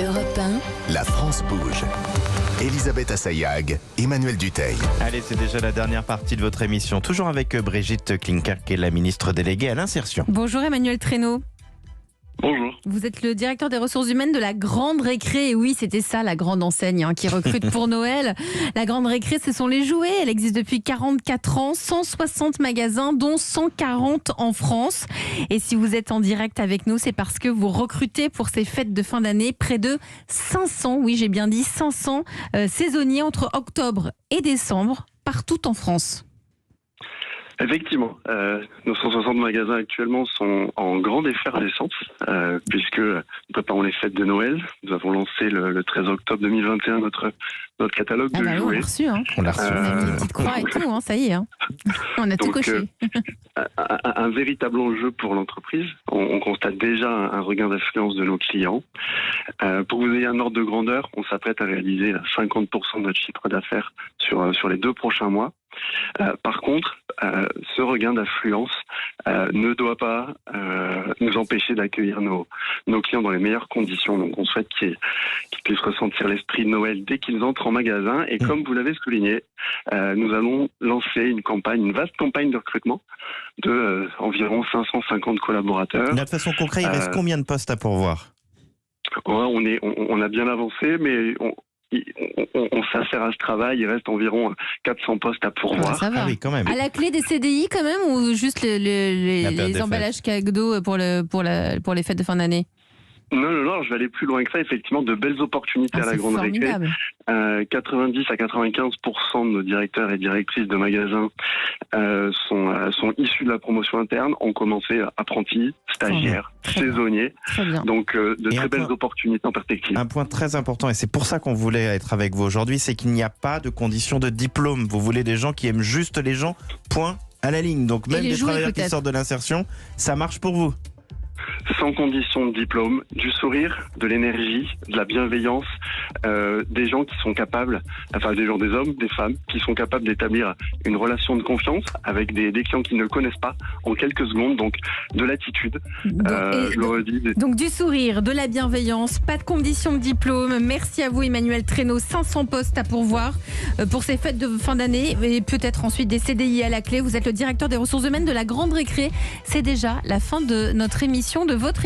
Europe 1. La France bouge. Elisabeth Assayag, Emmanuel Dutheil. Allez, c'est déjà la dernière partie de votre émission. Toujours avec Brigitte Klinkert, qui est la ministre déléguée à l'insertion. Bonjour Emmanuel Traîneau. Bonjour. Vous êtes le directeur des ressources humaines de la Grande Récré. Et oui, c'était ça la grande enseigne qui recrute pour Noël. La Grande Récré, ce sont les jouets. Elle existe depuis 44 ans, 160 magasins, dont 140 en France. Et si vous êtes en direct avec nous, c'est parce que vous recrutez pour ces fêtes de fin d'année près de 500, oui j'ai bien dit 500 saisonniers entre octobre et décembre, partout en France. Effectivement, nos 160 magasins actuellement sont en grande effervescence puisque nous préparons les fêtes de Noël. Nous avons lancé le 13 octobre 2021 notre catalogue de jouets. On l'a reçu, hein. On l'a reçu. On a mis des petites croix et tout, hein, ça y est. Hein. On a tout coché. Un véritable enjeu pour l'entreprise. On constate déjà un regain d'affluence de nos clients. Pour que vous ayez un ordre de grandeur, on s'apprête à réaliser 50% de notre chiffre d'affaires sur les 2 prochains mois. Par contre, ce regain d'affluence ne doit pas nous empêcher d'accueillir nos clients dans les meilleures conditions. Donc on souhaite qu'ils puissent ressentir l'esprit de Noël dès qu'ils entrent en magasin. Et comme vous l'avez souligné, nous allons lancer une vaste campagne de recrutement de environ 550 collaborateurs. De façon concrète, il reste combien de postes à pourvoir ? On a bien avancé, mais on s'affaire à ce travail. Il reste environ 400 postes à pourvoir. Ça va. Ah oui, quand même. À la clé des CDI quand même, ou juste les emballages cadeaux pour les fêtes de fin d'année? Non, je vais aller plus loin que ça. Effectivement, de belles opportunités à la Grande Récré. 90 à 95% de nos directeurs et directrices de magasins sont issus de la promotion interne, ont commencé apprentis, stagiaires, saisonniers. Donc, de très belles opportunités en perspective. Un point très important, et c'est pour ça qu'on voulait être avec vous aujourd'hui, c'est qu'il n'y a pas de condition de diplôme. Vous voulez des gens qui aiment juste les gens, point à la ligne. Donc, même des travailleurs qui sortent de l'insertion, ça marche pour vous. Sans condition de diplôme, du sourire, de l'énergie, de la bienveillance, des gens qui sont capables, des hommes, des femmes, qui sont capables d'établir une relation de confiance avec des clients qui ne connaissent pas en quelques secondes, donc de l'attitude. Je le redis. Donc du sourire, de la bienveillance, pas de condition de diplôme. Merci à vous Emmanuel Traîneau, 500 postes à pourvoir pour ces fêtes de fin d'année et peut-être ensuite des CDI à la clé. Vous êtes le directeur des ressources humaines de la Grande Récré. C'est déjà la fin de notre émission, de votre